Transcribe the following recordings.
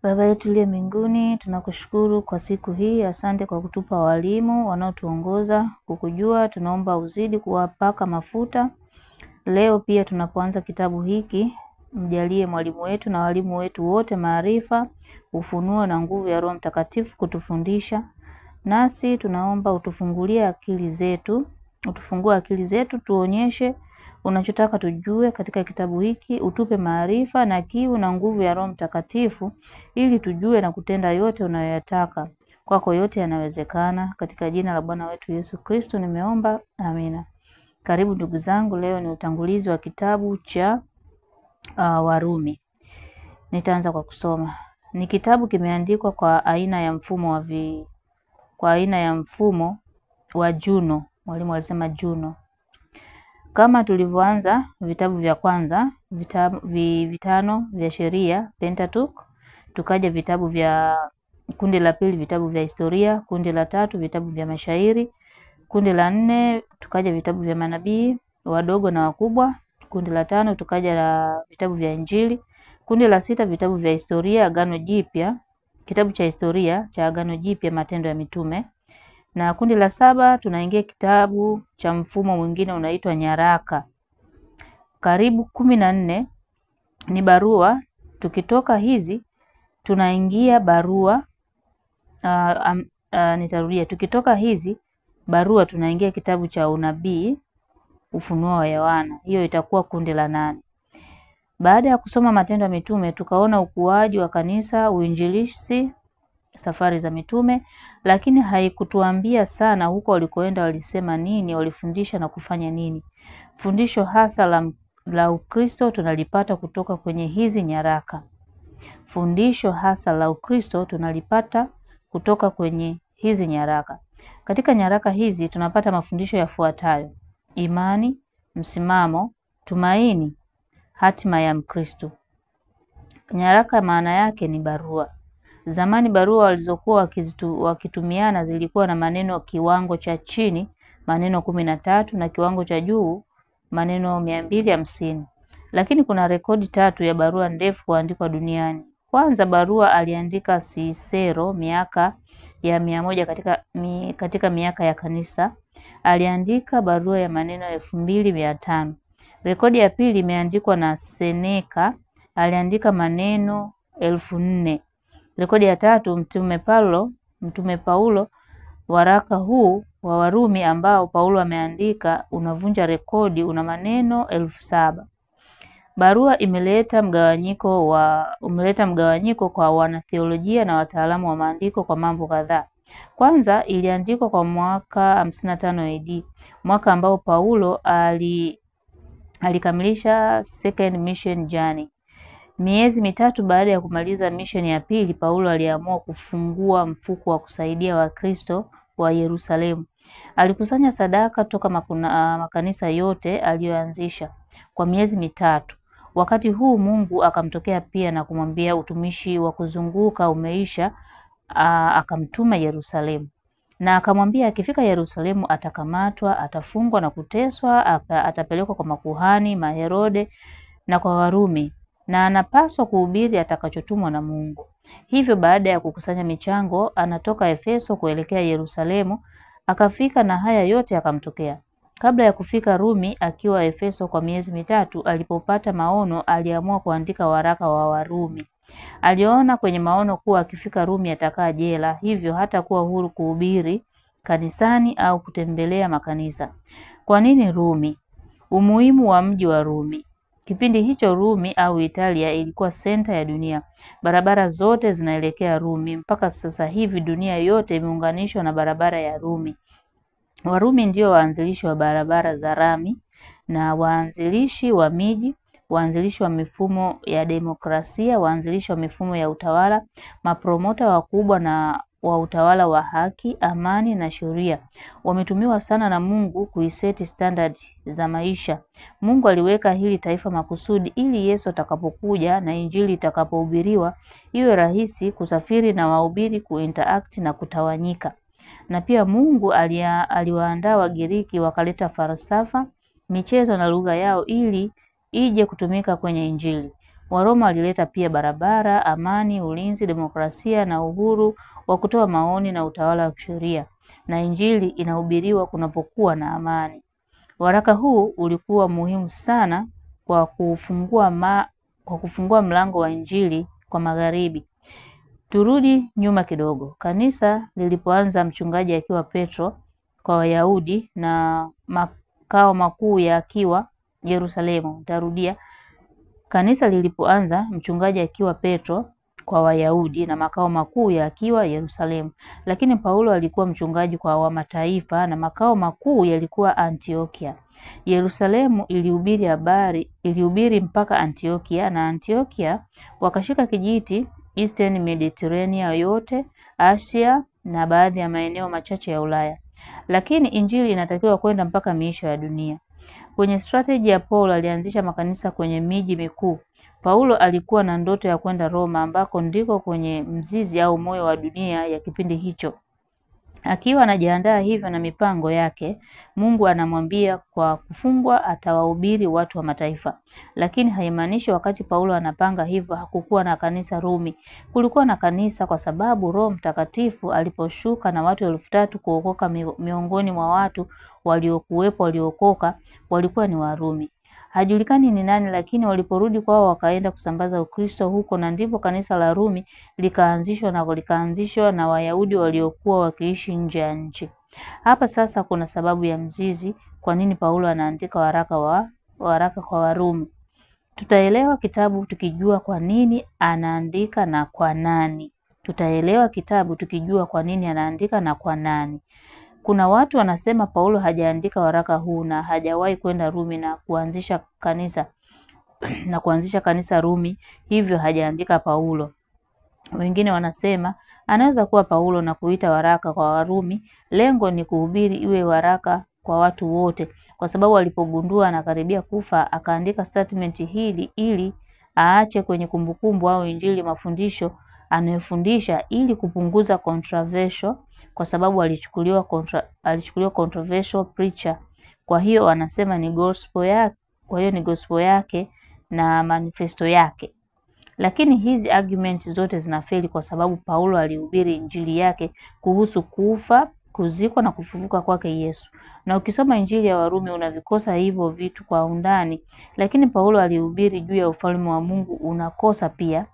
Baba yetu uliye mbinguni, tunakushukuru kwa siku hii. Asante kwa kutupa walimu wanaotuongoza kukujua. Tunaomba uzidi kuwapaka mafuta. Leo pia tunapoanza kitabu hiki, mjalie mwalimu wetu na walimu wetu wote maarifa, ufunuo na nguvu ya Roho Mtakatifu kutufundisha. Nasi tunaomba utufungulie akili zetu, utufungue akili zetu, tuonyeshe unachotaka tujue katika kitabu hiki, utupe maarifa na kiu na nguvu ya Roho Mtakatifu ili tujue na kutenda yote unayoyataka. Kwako yote yanawezekana, katika jina la Bwana wetu Yesu Kristo nimeomba. Amina. Karibu ndugu zangu, leo ni utangulizi wa kitabu cha Warumi. Nitaanza kwa kusoma. Ni kitabu kimeandikwa kwa aina ya mfumo wa Juno. Mwalimu alisema Juno. Kama tulivyoanza vitabu vya kwanza, vitano vya sheria, Pentateuch, tukaja vitabu vya kundi la pili, vitabu vya historia, kundi la tatu, vitabu vya mashairi, kundi la nne, tukaja vitabu vya manabii, wadogo na wakubwa, kundi la tano, tukaja la vitabu vya Injili, kundi la sita, vitabu vya historia, Agano Jipya, kitabu cha historia cha Agano Jipya, Matendo ya Mitume, na kundi la saba tunaingia kitabu cha mfumo mwingine unaitwa nyaraka. Karibu 14 ni barua. Tukitoka hizi tunaingia barua nitarudia. Tukitoka hizi barua tunaingia kitabu cha unabii, Ufunuo wa Yohana. Hiyo itakuwa kundi la 8. Baada ya kusoma Matendo ya Mitume tukaona ukuaji wa kanisa, uinjilisti, safari za mitume, lakini haikutuambia sana huko walikoenda walisema nini, walifundisha na kufanya nini. Fundisho hasa la Ukristo tunalipata kutoka kwenye hizi nyaraka. Fundisho hasa la Ukristo tunalipata kutoka kwenye hizi nyaraka. Katika nyaraka hizi tunapata mafundisho yafuatayo: imani, msimamo, tumaini, hatima ya Mkristo. Nyaraka maana yake ni barua. Zamani barua walizokuwa wakitumiana zilikuwa na maneno kiwango cha chini maneno 13 na kiwango cha juu maneno 250. Lakini kuna rekodi 3 ya barua ndefu kuandikwa duniani. Kwanza barua aliandika Cicero miaka ya 100 katika miaka ya kanisa. Aliandika barua ya maneno 2500. Rekodi ya pili imeandikwa na Seneca, aliandika maneno 4000. Rekodi ya tatu Mtume Paulo, waraka huu wa Warumi ambao Paulo ameandika unavunja rekodi, una maneno 7000. Barua umeleta mgawanyiko kwa wanatheolojia na wataalamu wa maandiko kwa mambo kadhaa. Kwanza iliandikwa kwa mwaka 55 AD, mwaka ambao Paulo alikamilisha second mission journey. Miezi mitatu baada ya kumaliza mission ya pili, Paulo aliamua kufungua mfuko wa kusaidia Wakristo wa Yerusalemu. Alikusanya sadaka toka makanisa yote aliyoanzisha kwa miezi mitatu. Wakati huu Mungu akamtokea pia na kumwambia utumishi wa kuzunguka umeisha, akamtuma Yerusalemu. Na akamwambia akifika Yerusalemu atakamatwa, atafungwa na kuteswa, atapelekwa kwa makuhani, Maherode na kwa Warumi, na anapaswa kuhubiri atakachotumwa na Mungu. Hivyo baada ya kukusanya michango anatoka Efeso kuelekea Yerusalemu, akafika na haya yote akamtokea. Kabla ya kufika Rumi, akiwa Efeso kwa miezi mitatu, alipopata maono aliamua kuandika waraka wa Warumi. Aliona kwenye maono kuwa akifika Rumi atakaa jela, hivyo hata kuwa huru kuhubiri kanisani au kutembelea makanisa. Kwa nini Rumi? Umuhimu wa mji wa Rumi. Kipindi hicho Rumi au Italia ilikuwa senta ya dunia. Barabara zote zinaelekea Rumi. Mpaka sasa hivi dunia yote imeunganishwa na barabara ya Rumi. Warumi ndio waanzilishi wa barabara za rami na waanzilishi wa miji, waanzilishi wa mifumo ya demokrasia, waanzilishi wa mifumo ya utawala, mapromota wakubwa na wa utawala wa haki, amani na sheria. Wametumiwa sana na Mungu kuiseti standard za maisha. Mungu aliweka hili taifa makusudi ili Yesu atakapokuja na Injili itakapohubiriwa iwe rahisi kusafiri na wahubiri kuinteract na kutawanyika. Na pia Mungu aliwaandaa Wagiriki wakaleta falsafa, michezo na lugha yao ili ije kutumika kwenye Injili. Waroma walileta pia barabara, amani, ulinzi, demokrasia na uhuru wa kutoa maoni na utawala wa kisheria, na Injili inahubiriwa kunapokuwa na amani. Waraka huu ulikuwa muhimu sana kwa kufungua mlango wa Injili kwa Magharibi. Turudi nyuma kidogo. Kanisa lilipoanza, mchungaji akiwa Petro kwa Wayahudi na makao makuu yakiwa Yerusalemu. Nitarudia. Kanisa lilipoanza, mchungaji akiwa Petro kwa Wayahudi na makao makuu yakiwa Yerusalemu. Lakini Paulo alikuwa mchungaji kwa Wamataifa na makao makuu yalikuwa Antiokia. Yerusalemu ilihubiri mpaka Antiokia, na Antiokia wakashika kijiti Eastern Mediterranean yote, Asia na baadhi ya maeneo machache ya Ulaya. Lakini Injili inatakiwa kwenda mpaka miisho ya dunia. Kwenye strategy ya Paulo, alianzisha makanisa kwenye miji mikuu. Paulo alikuwa na ndoto ya kwenda Roma, ambako ndiko kwenye mzizi au moyo wa dunia ya kipindi hicho. Akiwa anajiandaa hivyo na mipango yake, Mungu anamwambia kwa kufungwa atawahubiri watu wa mataifa. Lakini haimaanishi wakati Paulo anapanga hivyo hakukuwa na kanisa Rumi. Kulikuwa na kanisa kwa sababu Roho Mtakatifu aliposhuka na watu 3,000 kuokoka miongoni mwa watu waliokoka walikuwa ni Warumi. Hajulikani ni nani, lakini waliporudi kwao wakaenda kusambaza Ukristo huko, na ndipo kanisa la Rumi likaanzishwa na Wayahudi waliokuwa wakiishi nje ya nchi. Hapa sasa kuna sababu ya mzizi kwa nini Paulo anaandika waraka kwa Warumi. Tutaelewa kitabu tukijua kwa nini anaandika na kwa nani. Kuna watu wanasema Paulo hajaandika waraka huu na hajawahi kwenda Rumi na kuanzisha kanisa Rumi, hivyo hajaandika Paulo. Wengine wanasema anaweza kuwa Paulo na kuita waraka kwa Warumi, lengo ni kuhubiri iwe waraka kwa watu wote, kwa sababu alipogundua anakaribia kufa akaandika statement hili ili aache kwenye kumbukumbu au Injili mafundisho anayofundisha ili kupunguza controversial, kwa sababu alichukuliwa controversial preacher. Kwa hiyo anasema ni gospel yake na manifesto yake. Lakini hizi argument zote zinafeli kwa sababu Paulo alihubiri Injili yake kuhusu kufa, kuzikwa na kufufuka kwake Yesu. Na ukisoma Injili ya Warumi unavikosa hivyo vitu kwa undani, lakini Paulo alihubiri juu ya ufalme wa Mungu unakosa pia.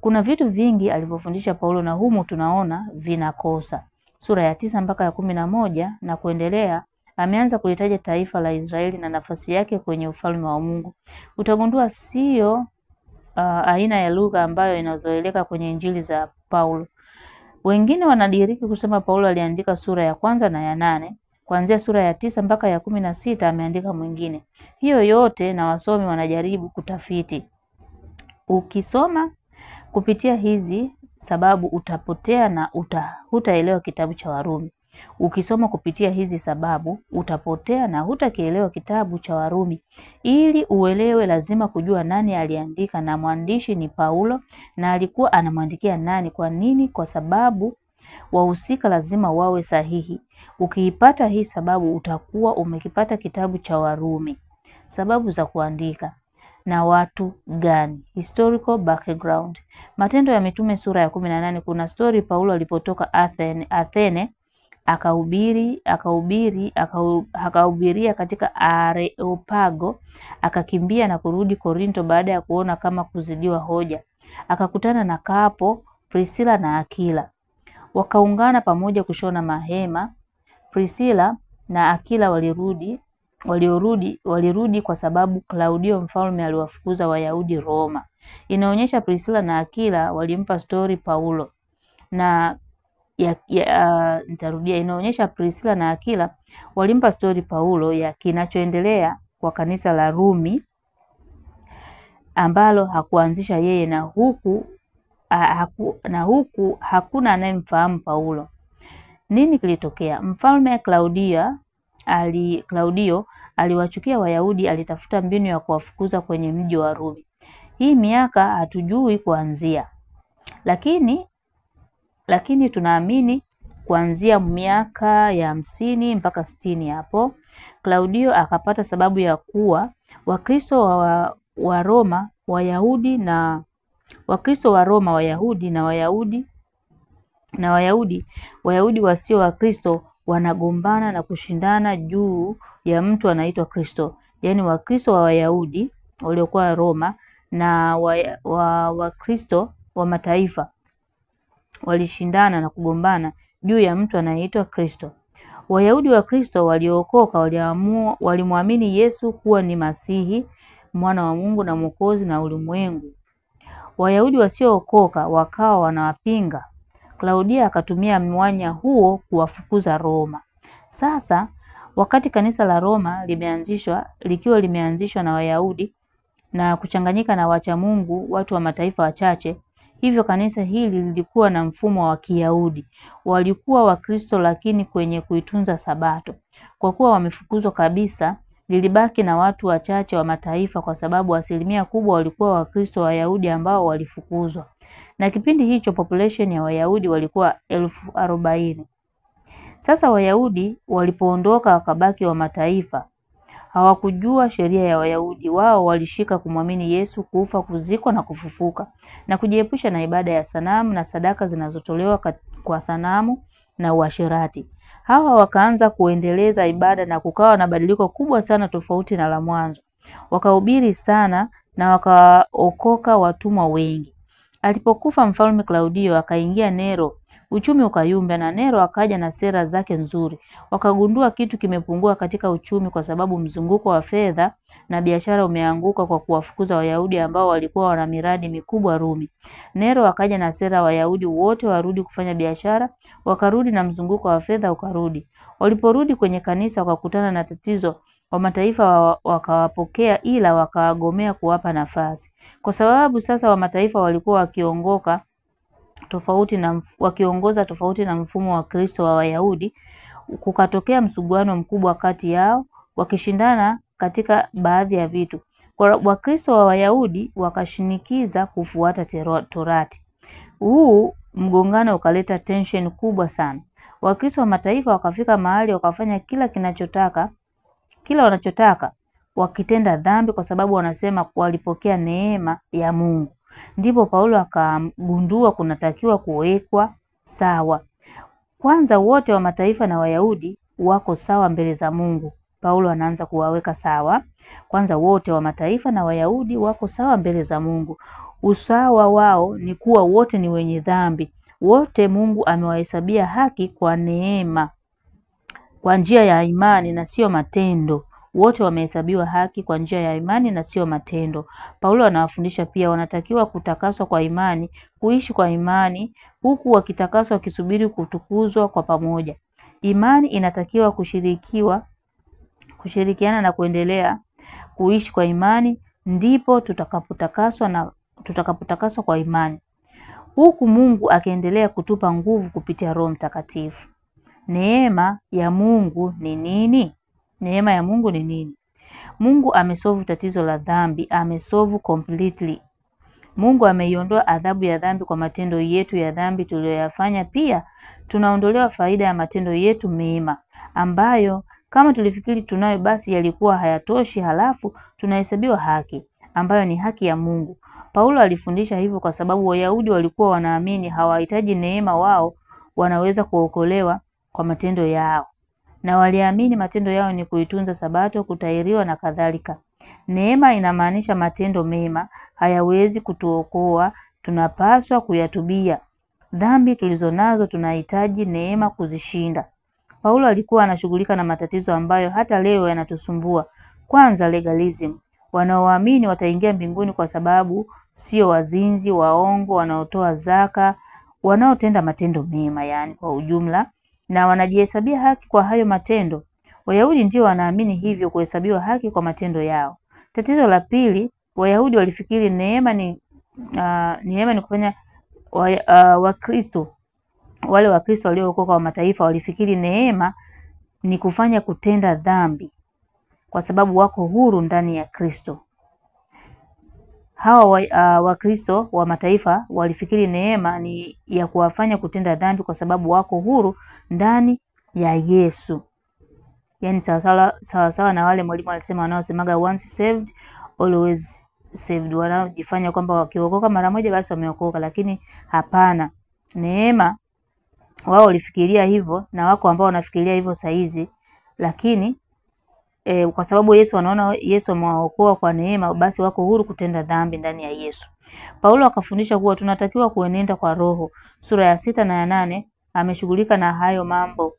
Kuna vitu vingi alivyofundisha Paulo na humu tunaona vinakosa. Sura ya 9 mpaka ya 11 na kuendelea, ameanza kulitaja taifa la Israeli na nafasi yake kwenye ufalme wa Mungu. Utagundua sio aina ya lugha ambayo inazoeleka kwenye Injili za Paulo. Wengine wanadiriki kusema Paulo aliandika sura ya 1 na ya 8, kuanzia sura ya 9 mpaka ya 16 ameandika mwingine. Hiyo yote na wasomi wanajaribu kutafiti. Ukisoma kupitia hizi sababu utapotea na hutaelewa kitabu cha Warumi. Ukisoma kupitia hizi sababu utapotea na hutakielewa kitabu cha Warumi. Ili uelewe lazima kujua nani aliandika, na mwandishi ni Paulo, na alikuwa anamwandikia nani. Kwa nini? Kwa sababu wahusika lazima wawe sahihi. Ukiipata hii sababu utakuwa umekipata kitabu cha Warumi. Sababu za kuandika na watu gani? Historical background. Matendo ya Mitume sura ya 18 kuna story Paulo alipotoka Athene akahubiria katika Areopago, akakimbia na kurudi Korinto baada ya kuona kama kuzidiwa hoja. Akakutana na Kapo, Priscilla na Akila. Wakaungana pamoja kushona mahema. Priscilla na Akila walirudi kwa sababu Klaudio mfalme aliwafukuza Wayahudi Roma. Inaonyesha Priscilla na Akila walimpa story Paulo. Inaonyesha Priscilla na Akila walimpa story Paulo ya kinachoendelea kwa kanisa la Rumi ambalo hakuanzisha yeye, na huku hakuna anayemfahamu Paulo. Nini kilitokea? Mfalme Klaudio aliwachukia Wayahudi, alitafuta mbinu ya kuwafukuza kwenye mji wa Rumi. Hii miaka hatujui kuanzia. Lakini tunaamini kuanzia miaka ya 50 mpaka 60 hapo. Klaudio akapata sababu ya kuwa Wakristo wa Roma Wayahudi na Wakristo wa Roma, Wayahudi na Wayahudi wasio Wakristo wanagombana na kushindana juu ya mtu anaitwa Kristo. Yaani Wakristo wa Wayahudi waliokuwa Roma na Wakristo wa mataifa walishindana na kugombana juu ya mtu anaitwa Kristo. Wayahudi wa Kristo waliookoka walimwamini Yesu kuwa ni Masihi, mwana wa Mungu na Mwokozi na ulimwengu. Wayahudi wasiookoka wakawa wanawapinga. Klaudia akatumia mwanya huo kuwafukuza Roma. Sasa wakati kanisa la Roma likiwa limeanzishwa na Wayahudi na kuchanganyika na wacha Mungu, watu wa mataifa wachache, hivyo kanisa hili lilikuwa na mfumo wa Kiyahudi. Walikuwa Wakristo lakini kwenye kuitunza Sabato. Kwa kuwa wamefukuzwa kabisa, lilibaki na watu wachache wa mataifa kwa sababu asilimia kubwa walikuwa Wakristo Wayahudi ambao walifukuzwa. Na kipindi hicho population ya Wayahudi walikuwa 40,000. Sasa Wayahudi walipoondoka wakabaki wa mataifa. Hawakujua sheria ya Wayahudi. Wao walishika kumwamini Yesu, kufa, kuzikwa na kufufuka, na kujiepusha na ibada ya sanamu na sadaka zinazotolewa kwa sanamu na uasherati. Hawa wakaanza kuendeleza ibada na kukawa na badiliko kubwa sana tofauti na la mwanzo. Wakahubiri sana na wakaokoka watumwa wengi. Alipokufa Mfalme Klaudio akaingia Nero, uchumi ukayumba na Nero akaja na sera zake nzuri. Wakagundua kitu kimepungua katika uchumi kwa sababu mzunguko wa fedha na biashara umeanguka kwa kuwafukuza Wayahudi ambao walikuwa wana miradi mikubwa Rumi. Nero akaja na sera Wayahudi wote warudi kufanya biashara, wakarudi na mzunguko wa fedha ukarudi. Waliporudi kwenye kanisa wakakutana na tatizo. Wa mataifa wakawapokea ila wakawagomea kuwapa nafasi. Kwa sababu sasa wa mataifa walikuwa wakiongoza tofauti na mfumo wa Kristo wa Wayahudi, kukatokea msuguano mkubwa kati yao, wakishindana katika baadhi ya vitu. Kwa Wakristo wa Wayahudi wakashinikiza kufuata Torati. Huu mgongano ukaleta tension kubwa sana. Wakristo wa mataifa wakafika mahali wakafanya kila wanachotaka, wakitenda dhambi kwa sababu wanasema walipokea neema ya Mungu. Ndipo Paulo akagundua kunatakiwa kuwekwa sawa. Kwanza wote wa mataifa na Wayahudi wako sawa mbele za Mungu. Paulo anaanza kuwaweka sawa. Kwanza wote wa mataifa na Wayahudi wako sawa mbele za Mungu. Usawa wao ni kuwa wote ni wenye dhambi. Wote Mungu amewahesabia haki kwa neema, kwa njia ya imani na sio matendo. Wote wamehesabiwa haki kwa njia ya imani na sio matendo. Paulo anawafundisha pia wanatakiwa kutakaswa kwa imani, kuishi kwa imani, huku wakitakaswa wakisubiri kutukuzwa kwa pamoja. Imani inatakiwa kushirikiana na kuendelea kuishi kwa imani, ndipo tutakapotakaswa kwa imani. Huku Mungu akiendelea kutupa nguvu kupitia Roho Mtakatifu. Neema ya Mungu ni nini? Neema ya Mungu ni nini? Mungu amesolve tatizo la dhambi, amesolve completely. Mungu ameiondoa adhabu ya dhambi kwa matendo yetu ya dhambi tuliyoyafanya. Pia tunaondolewa faida ya matendo yetu mema ambayo kama tulifikiri tunayo basi yalikuwa hayatoshi, halafu tunahesabiwa haki ambayo ni haki ya Mungu. Paulo alifundisha hivyo kwa sababu Wayahudi walikuwa wanaamini hawahitaji neema, wao wanaweza kuokolewa kwa matendo yao. Na waliamini matendo yao ni kuitunza Sabato, kutahiriwa na kadhalika. Neema inamaanisha matendo mema hayawezi kutuokoa, tunapaswa kuyatubia. Dhambi tulizonazo tunahitaji neema kuzishinda. Paulo alikuwa anashughulika na matatizo ambayo hata leo yanatusumbua. Kwanza, legalism. Wanaoamini wataingia mbinguni kwa sababu sio wazinzi, waongo, wanaotoa zaka, wanaotenda matendo mema yani kwa ujumla, na wanajihesabia haki kwa hayo matendo. Wayahudi ndio wanaamini hivyo, kuhesabiwa haki kwa matendo yao. Tatizo la pili, Wayahudi walifikiri neema ni kufanya Wakristo, wale Wakristo waliookoka wa mataifa walifikiri neema ni kufanya kutenda dhambi kwa sababu wako huru ndani ya Kristo. Hawa Wakristo wa mataifa walifikiri neema ni ya kuwafanya kutenda dhambi kwa sababu wako huru ndani ya Yesu. Yaani sawa na wale mwalimu alisema wanaosemaga once saved always saved, wanaojifanya kwamba wakiokoka mara moja basi wameokoka, lakini hapana. Neema, wao walifikiria hivyo na wako ambao wanafikiria hivyo saizi, lakini kwa sababu Yesu wanaona Yesu amewaokoa kwa neema, basi wako huru kutenda dhambi ndani ya Yesu. Paulo akafundisha kuwa tunatakiwa kuenenda kwa Roho. Sura ya 6 na ya 8 ameshughulika na hayo mambo,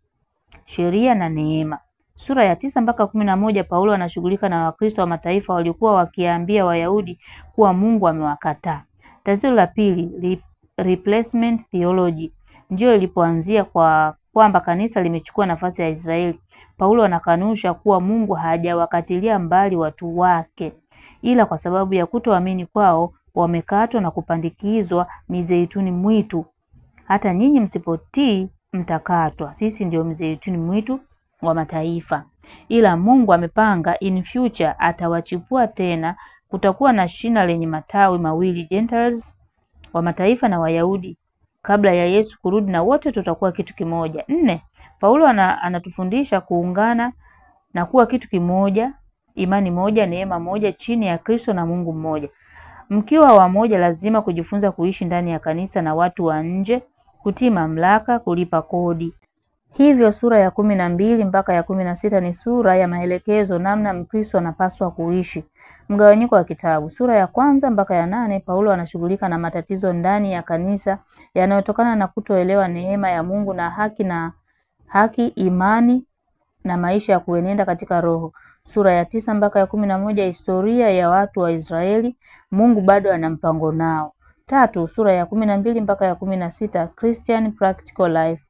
sheria na neema. Sura ya 9 mpaka 11 Paulo anashughulika na Wakristo wa mataifa waliokuwa wakiambia Wayahudi kuwa Mungu amewakataa. Tatizo la pili, replacement theology, ndio ilipoanzia kwamba kanisa limechukua nafasi ya Israeli. Paulo anakanusha kuwa Mungu hajawakatilia mbali watu wake, ila kwa sababu ya kutoamini kwao wamekatwa na kupandikizwa mizeituni mwitu. Hata nyinyi msipotii mtakatwa. Sisi ndio mizeituni mwitu wa mataifa, ila Mungu amepanga in future atawachipua tena. Kutakuwa na shina lenye matawi mawili, Gentiles wa mataifa na Wayahudi, kabla ya Yesu kurudi, na wote tutakuwa kitu kimoja. 4. Paulo anatufundisha kuungana na kuwa kitu kimoja, imani moja, neema moja, chini ya Kristo na Mungu mmoja. Mkiwa wamoja lazima kujifunza kuishi ndani ya kanisa na watu wa nje, kutii mamlaka, kulipa kodi. Hivyo sura ya 12 mpaka ya 16 ni sura ya maelekezo namna Mkristo anapaswa kuishi. Mgawanyiko wa kitabu. Sura ya 1 mpaka ya 8 Paulo anashughulika na matatizo ndani ya kanisa yanayotokana na kutoelewa neema ya Mungu na haki, imani na maisha ya kuenenda katika Roho. Sura ya 9 mpaka ya 11 historia ya watu wa Israeli, Mungu bado ana mpango nao. 3. Sura ya 12 mpaka ya 16 Christian practical life,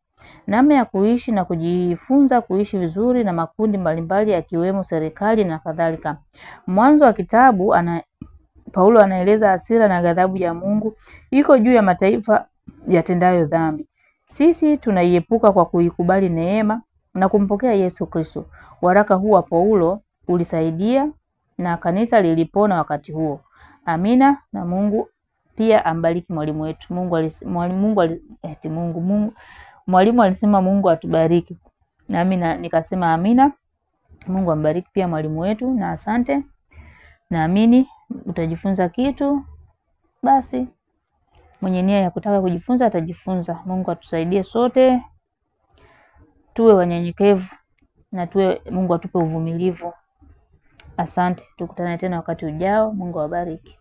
namna ya kuishi na kujifunza kuishi vizuri na makundi mbalimbali yakiwemo serikali na kadhalika. Mwanzo wa kitabu Paulo anaeleza hasira na ghadhabu ya Mungu iko juu ya mataifa yatendayo dhambi. Sisi tunaiepuka kwa kuikubali neema na kumpokea Yesu Kristo. Waraka huu wa Paulo ulisaidia na kanisa lilipona wakati huo. Amina, na Mungu pia ambariki mwalimu wetu. Mwalimu alisema Mungu atubariki. Nami nikasema amina. Mungu ambariki pia mwalimu wetu, na asante. Naamini utajifunza kitu. Basi mwenye nia ya kutaka kujifunza atajifunza. Mungu atusaidie sote tuwe wanyenyekevu na Mungu atupe uvumilivu. Asante, tukutane tena wakati ujao. Mungu awabariki.